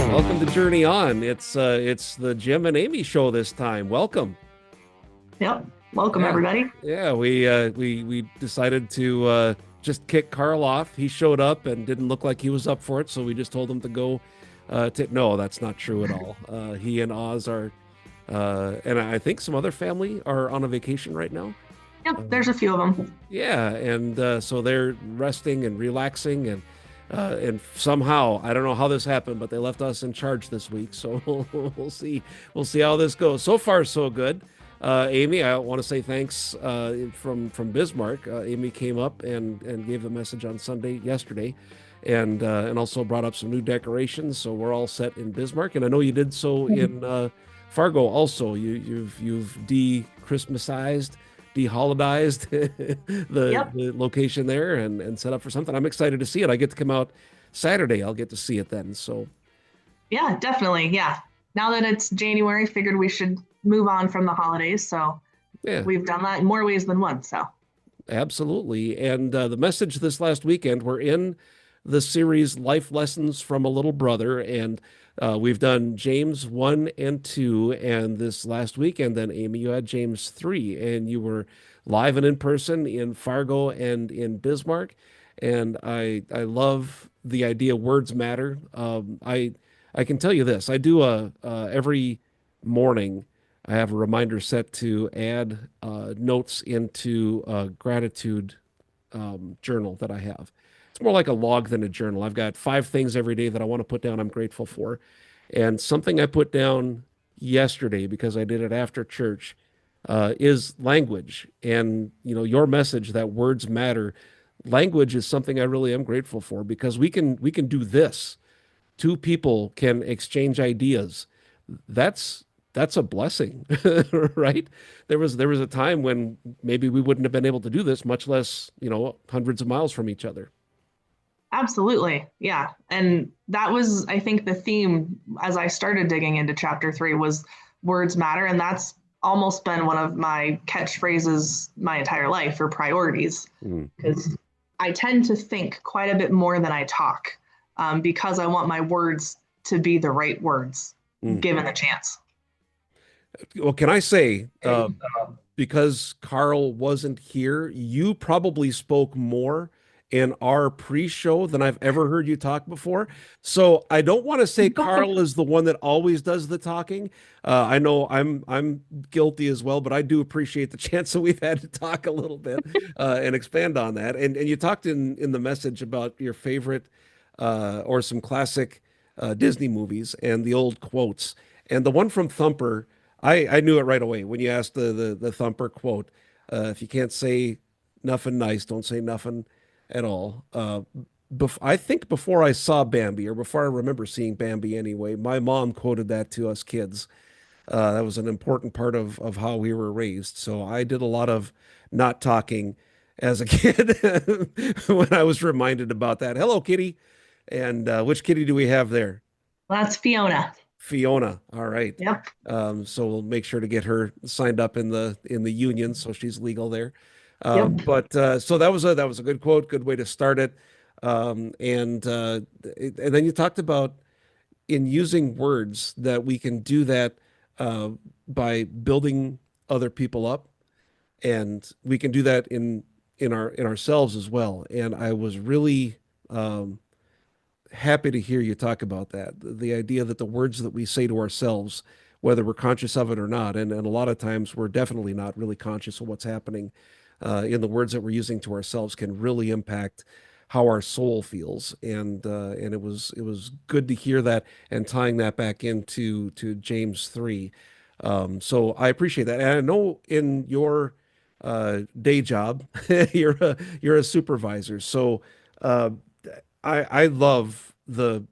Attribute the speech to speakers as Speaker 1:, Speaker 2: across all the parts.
Speaker 1: Welcome to Journey On. It's the Jim and Amy show this time. Welcome.
Speaker 2: Yep. Welcome,
Speaker 1: Yeah,
Speaker 2: everybody.
Speaker 1: yeah. We decided to just kick Carl off. He showed up and didn't look like he was up for it, so we just told him to go. No, that's not true at all. He and Oz are, and I think some other family are on a vacation right now.
Speaker 2: Yep, there's a few of them.
Speaker 1: Yeah, and so they're resting and relaxing, and somehow I don't know how this happened, but they left us in charge this week. So we'll see how this goes. So far, so good. Amy, I want to say thanks from Bismarck. Amy came up and gave the message on Sunday yesterday, and also brought up some new decorations. So we're all set in Bismarck, and I know you did so in Fargo also. You've de-Christmasized, de-holidized
Speaker 2: Yep.
Speaker 1: the location there and set up for something. I'm excited to see it. I get to come out Saturday. I'll get to see it then. So
Speaker 2: Yeah, definitely. Yeah. Now that it's January, figured we should move on from the holidays. So
Speaker 1: yeah,
Speaker 2: we've done that in more ways than one. So
Speaker 1: absolutely. And the message this last weekend, we're in the series Life Lessons from a Little Brother, and we've done James 1 and 2, and this last weekend, then Amy, you had James 3, and you were live and in person in Fargo and in Bismarck. And I love the idea words matter. I can tell you this, I do a every morning. I have a reminder set to add notes into a gratitude journal that I have. It's more like a log than a journal. I've got 5 things every day that I want to put down I'm grateful for. And something I put down yesterday because I did it after church is language. And your message that words matter. Language is something I really am grateful for because we can do this. Two people can exchange ideas. That's a blessing, right? There was a time when maybe we wouldn't have been able to do this, much less, hundreds of miles from each other.
Speaker 2: absolutely. Yeah. And that was, I think, the theme as I started digging into chapter 3 was words matter. And that's almost been one of my catchphrases my entire life, or priorities,
Speaker 1: Mm.
Speaker 2: because I tend to think quite a bit more than I talk, because I want my words to be the right words
Speaker 1: Mm.
Speaker 2: given the chance.
Speaker 1: Well, can I say, because Carl wasn't here, you probably spoke more in our pre-show than I've ever heard you talk before. So I don't want to say Carl is the one that always does the talking. I know I'm guilty as well, but I do appreciate the chance that we've had to talk a little bit and expand on that. And you talked in the message about your favorite or some classic Disney movies and the old quotes. And the one from Thumper, I knew it right away when you asked the Thumper quote. If you can't say nothing nice, don't say nothing at all. I think before I saw Bambi, or before I remember seeing Bambi anyway, my mom quoted that to us kids. That was an important part of how we were raised. So I did a lot of not talking as a kid when I was reminded about that. Hello, kitty. And which kitty do we have there?
Speaker 2: That's Fiona.
Speaker 1: Fiona. All right.
Speaker 2: Yep.
Speaker 1: So we'll make sure to get her signed up in the union so she's legal there.
Speaker 2: Yep.
Speaker 1: But so that was a good quote, good way to start it. And then you talked about in using words that we can do that uh, by building other people up, and we can do that in ourselves as well. And I was really happy to hear you talk about that. The idea that the words that we say to ourselves, whether we're conscious of it or not, and a lot of times we're definitely not really conscious of what's happening in the words that we're using to ourselves, can really impact how our soul feels. And it was good to hear that and tying that back into to James 3. So I appreciate that. And I know in your day job, you're a supervisor. So uh, I love the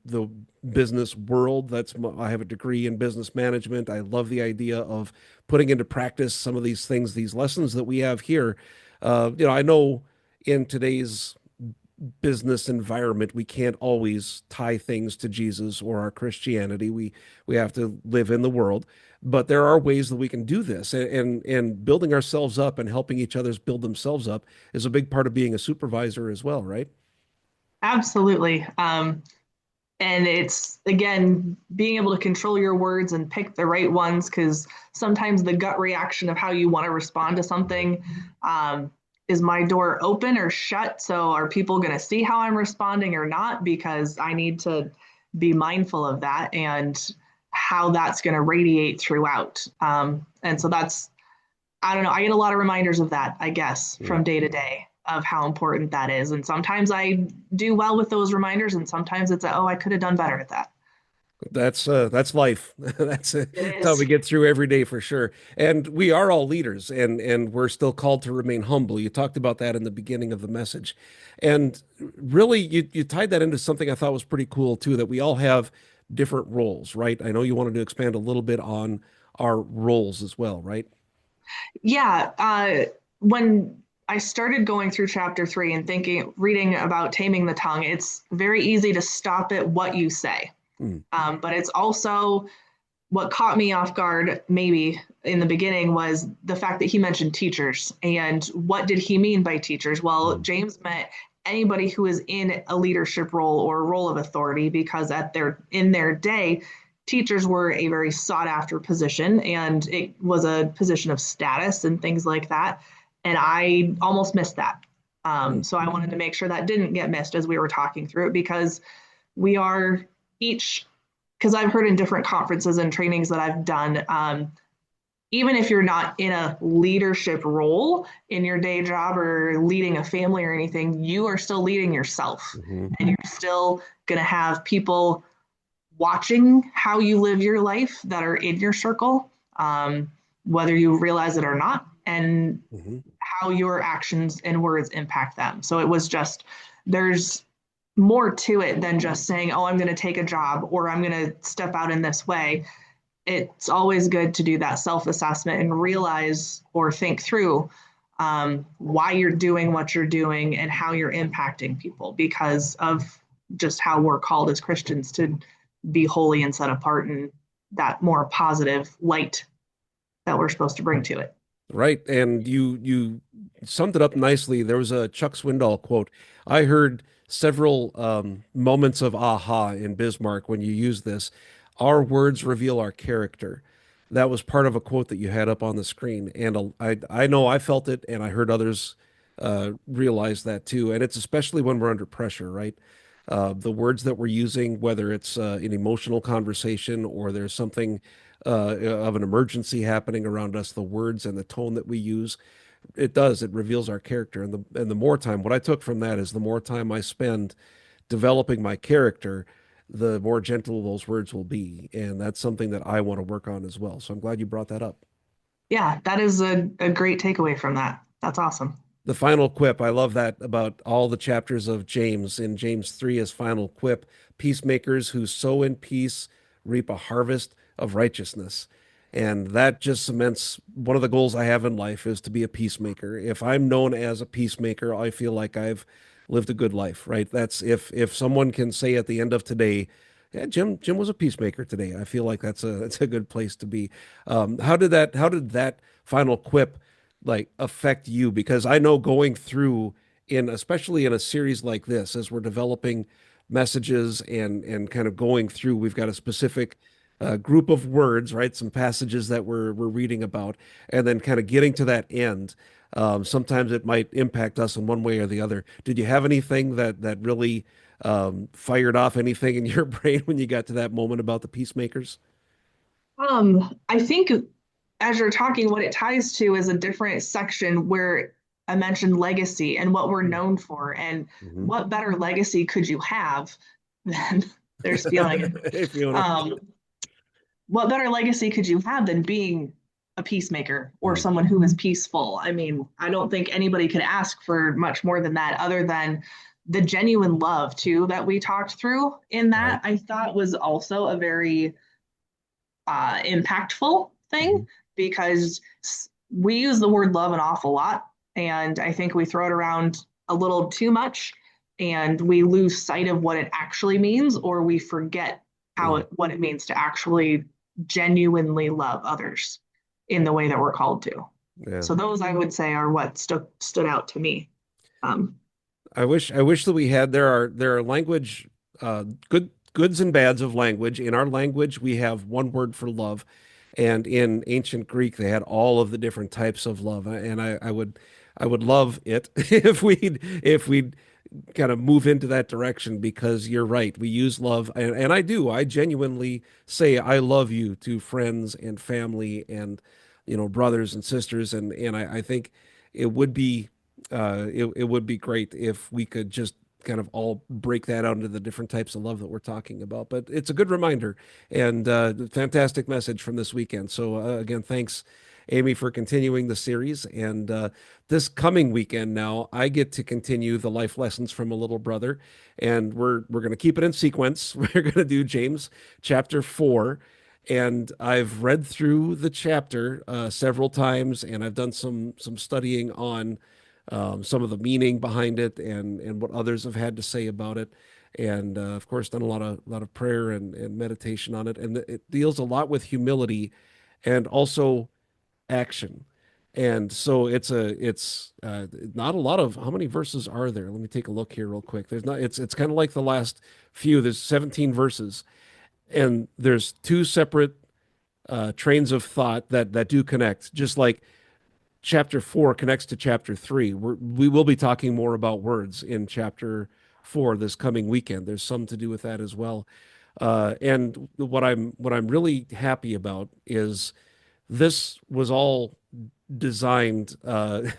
Speaker 1: business world. I have a degree in business management. I love the idea of putting into practice some of these things, these lessons that we have here. I know in today's business environment, we can't always tie things to Jesus or our Christianity. We have to live in the world. but there are ways that we can do this, and building ourselves up and helping each other's build themselves up is a big part of being a supervisor as well, right?
Speaker 2: Absolutely. And it's, again, being able to control your words and pick the right ones, because sometimes the gut reaction of how you want to respond to something, um, is my door open or shut? So are people going to see how I'm responding or not? Because I need to be mindful of that and how that's going to radiate throughout. And so that's, I don't know, I get a lot of reminders of that, I guess,
Speaker 1: Mm.
Speaker 2: from day to day of how important that is. And sometimes I do well with those reminders, and sometimes it's, oh, I could have done better at that.
Speaker 1: That's life.
Speaker 2: It
Speaker 1: That's how we
Speaker 2: is.
Speaker 1: get through every day for sure. And we are all leaders, and we're still called to remain humble. You talked about that in the beginning of the message. And really you tied that into something I thought was pretty cool too, that we all have different roles, right? I know you wanted to expand a little bit on our roles as well, right?
Speaker 2: Yeah. When I started going through chapter 3 and thinking, reading about taming the tongue, it's very easy to stop at what you say.
Speaker 1: Mm,
Speaker 2: But it's also what caught me off guard, maybe in the beginning, was the fact that he mentioned teachers. And what did he mean by teachers? Well,
Speaker 1: mm,
Speaker 2: James meant anybody who is in a leadership role or a role of authority, because in their day, teachers were a very sought after position, and it was a position of status and things like that. And I almost missed that.
Speaker 1: mm,
Speaker 2: So I wanted to make sure that didn't get missed as we were talking through it, because we are each, because I've heard in different conferences and trainings that I've done, even if you're not in a leadership role in your day job or leading a family or anything, you are still leading yourself.
Speaker 1: mhm,
Speaker 2: And you're still going to have people watching how you live your life that are in your circle, whether you realize it or not, and
Speaker 1: mhm.
Speaker 2: how your actions and words impact them. So it was just, there's more to it than just saying, oh, I'm going to take a job or I'm going to step out in this way. It's always good to do that self assessment and realize or think through, why you're doing what you're doing and how you're impacting people, because of just how we're called as Christians to be holy and set apart, and that more positive light that we're supposed to bring to it.
Speaker 1: Right. And you summed it up nicely. There was a Chuck Swindoll quote. I heard several moments of aha in Bismarck when you use this. Our words reveal our character. That was part of a quote that you had up on the screen. And I know I felt it, and I heard others realize that too. And it's especially when we're under pressure, right? The words that we're using, whether it's an emotional conversation or there's something of an emergency happening around us, the words and the tone that we use, it reveals our character. And the more time, what I took from that is the more time I spend developing my character, the more gentle those words will be. And that's something that I want to work on as well. So I'm glad you brought that up.
Speaker 2: Yeah, that is a great takeaway from that. That's awesome.
Speaker 1: The final quip, I love that about all the chapters of James. In James 3, his final quip, peacemakers who sow in peace reap a harvest of righteousness. And that just cements one of the goals I have in life is to be a peacemaker. If I'm known as a peacemaker, I feel like I've lived a good life, right? That's if someone can say at the end of today, yeah, Jim was a peacemaker today. I feel like that's a good place to be. How did that final quip like affect you? Because I know going through in especially in a series like this, as we're developing messages and kind of going through, we've got a specific group of words, right? Some passages that we're reading about, and then kind of getting to that end. Sometimes it might impact us in one way or the other. Did you have anything that really fired off anything in your brain when you got to that moment about the peacemakers?
Speaker 2: I think as you're talking, what it ties to is a different section where I mentioned legacy and what we're known for. And
Speaker 1: Mm-hmm.
Speaker 2: what better legacy could you have than there's feeling it?
Speaker 1: Hey, Fiona.
Speaker 2: Um, what better legacy could you have than being a peacemaker or
Speaker 1: Mm,
Speaker 2: someone who is peaceful? I mean, I don't think anybody could ask for much more than that, other than the genuine love too that we talked through in
Speaker 1: right.
Speaker 2: that. I thought was also a very impactful
Speaker 1: Mm-hmm.
Speaker 2: thing, because we use the word love an awful lot. And I think we throw it around a little too much, and we lose sight of what it actually means, or we forget
Speaker 1: Mm,
Speaker 2: what it means to actually genuinely love others in the way that we're called to.
Speaker 1: Yeah.
Speaker 2: So those I would say are what stood out to me. Um,
Speaker 1: I wish that we had there are language goods and bads of language. In our language, we have one word for love, and in ancient Greek, they had all of the different types of love. And I would love it if we'd kind of move into that direction because you're right. We use love, and I do. I genuinely say I love you to friends and family and brothers and sisters, and I think it would be it would be great if we could just kind of all break that out into the different types of love that we're talking about. But it's a good reminder and fantastic message from this weekend. So again, thanks, Amy, for continuing the series. And this coming weekend now, I get to continue the life lessons from a little brother, and we're going to keep it in sequence. We're going to do James chapter 4. And I've read through the chapter several times, and I've done some studying on some of the meaning behind it and what others have had to say about it. And of course, done a lot of prayer and meditation on it. And it deals a lot with humility and also action. And so it's not a lot of how many verses are there? Let me take a look here real quick. There's not it's kind of like the last few. There's 17 verses, and there's two separate trains of thought that do connect. Just like chapter 4 connects to chapter 3. We will be talking more about words in chapter 4 this coming weekend. There's some to do with that as well. And what I'm really happy about is this was all designed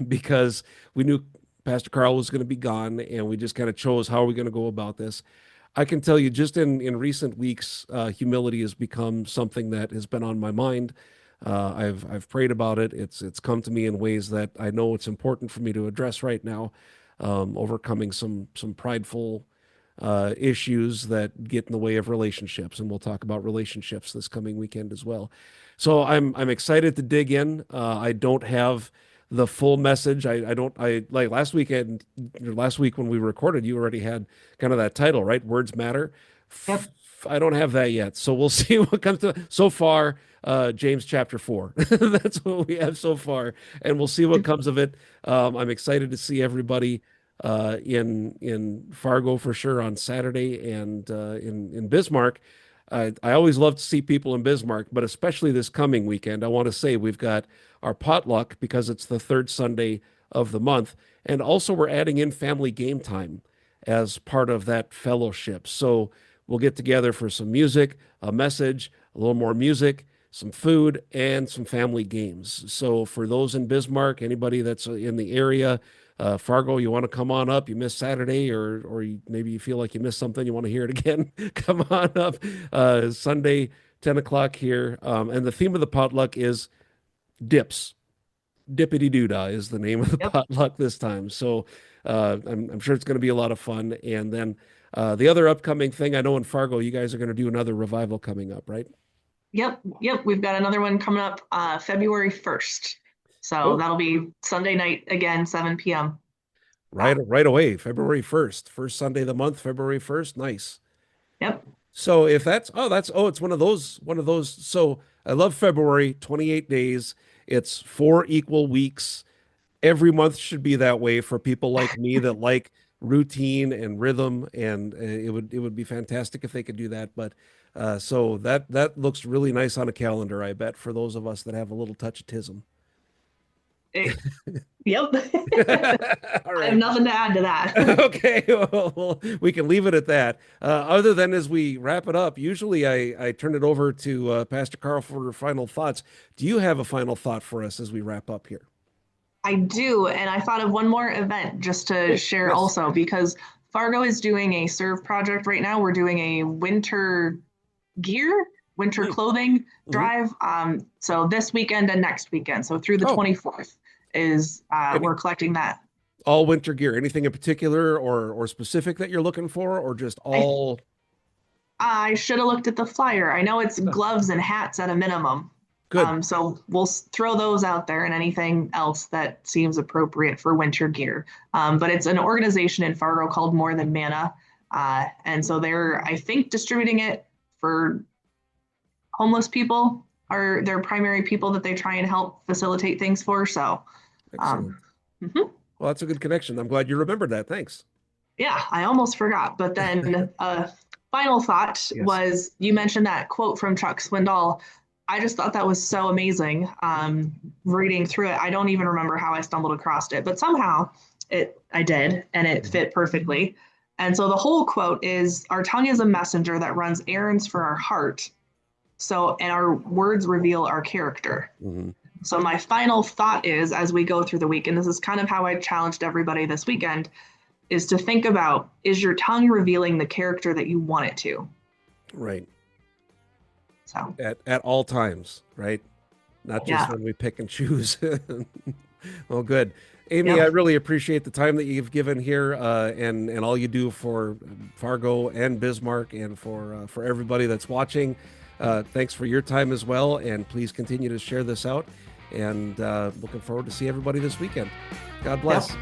Speaker 1: because we knew Pastor Carl was going to be gone, and we just kind of chose how are we going to go about this. I can tell you, just in recent weeks, humility has become something that has been on my mind. I've prayed about it. It's come to me in ways that I know it's important for me to address right now, overcoming some prideful issues that get in the way of relationships, and we'll talk about relationships this coming weekend as well. So I'm excited to dig in. I don't have the full message. I don't I like last weekend or last week when we recorded, you already had kind of that title, right? Words matter.
Speaker 2: yep.
Speaker 1: I don't have that yet, so we'll see what comes to so far. James chapter 4. That's what we have so far, and we'll see what comes of it. I'm excited to see everybody in Fargo for sure on Saturday and in Bismarck. I always love to see people in Bismarck, but especially this coming weekend. I want to say we've got our potluck because it's the third Sunday of the month, and also we're adding in family game time as part of that fellowship. So we'll get together for some music, a message, a little more music, some food, and some family games. So for those in Bismarck, anybody that's in the area, Fargo, you want to come on up? You missed Saturday, or maybe you feel like you missed something, you want to hear it again? Come on up. Sunday, 10 o'clock here. And the theme of the potluck is dips. Dippity doodah is the name of the
Speaker 2: Yep.
Speaker 1: potluck this time. So I'm sure it's going to be a lot of fun. And then the other upcoming thing, I know in Fargo, you guys are going to do another revival coming up, right?
Speaker 2: Yep. We've got another one coming up February 1st. So
Speaker 1: Oh,
Speaker 2: that'll be Sunday night again, 7 p.m.
Speaker 1: right, right away, February 1st, first Sunday of the month, February 1st. Nice.
Speaker 2: Yep.
Speaker 1: So if it's one of those. So I love February, 28 days. It's 4 equal weeks. Every month should be that way for people like me that like routine and rhythm, and it would be fantastic if they could do that. But so that looks really nice on a calendar, I bet, for those of us that have a little touch of tism.
Speaker 2: It- yep.
Speaker 1: All
Speaker 2: I have
Speaker 1: right.
Speaker 2: nothing to add to that.
Speaker 1: Okay, well, we can leave it at that. Other than as we wrap it up, usually I turn it over to Pastor Carl for final thoughts. Do you have a final thought for us as we wrap up here?
Speaker 2: I do. And I thought of one more event just to
Speaker 1: Oh,
Speaker 2: share
Speaker 1: yes.
Speaker 2: also because Fargo is doing a serve project right now. We're doing a winter gear, winter clothing
Speaker 1: Mm-hmm.
Speaker 2: drive. So this weekend and next weekend. So through the
Speaker 1: Oh,
Speaker 2: 24th is
Speaker 1: any
Speaker 2: we're collecting that.
Speaker 1: all winter gear. Anything in particular or specific that you're looking for, or just
Speaker 2: I
Speaker 1: all
Speaker 2: I should have looked at the flyer. I know it's
Speaker 1: oh,
Speaker 2: gloves and hats at a minimum.
Speaker 1: good?
Speaker 2: So we'll throw those out there and anything else that seems appropriate for winter gear. But it's an organization in Fargo called More Than Mana. And so they're, I think, distributing it for homeless people are their primary people that they try and help facilitate things for. So,
Speaker 1: Excellent.
Speaker 2: um, mhm.
Speaker 1: Well, that's a good connection. I'm glad you remembered that. Thanks.
Speaker 2: Yeah, I almost forgot. But then final thought
Speaker 1: Yes.
Speaker 2: was you mentioned that quote from Chuck Swindoll. I just thought that was so amazing. Reading through it, I don't even remember how I stumbled across it, but somehow I did, and it
Speaker 1: Mhm.
Speaker 2: fit perfectly. And so the whole quote is, "Our tongue is a messenger that runs errands for our heart. So, and our words reveal our character."
Speaker 1: Mhm.
Speaker 2: So my final thought is, as we go through the week, and this is kind of how I challenged everybody this weekend, is to think about, is your tongue revealing the character that you want it to?
Speaker 1: Right.
Speaker 2: So,
Speaker 1: At all times, right? Not just
Speaker 2: yeah.
Speaker 1: when we pick and choose. Well, good. Amy, I
Speaker 2: Yep.
Speaker 1: really appreciate the time that you've given here, and all you do for Fargo and Bismarck and for everybody that's watching. Thanks for your time as well, and please continue to share this out. And looking forward to see everybody this weekend. God
Speaker 2: Yep.
Speaker 1: bless.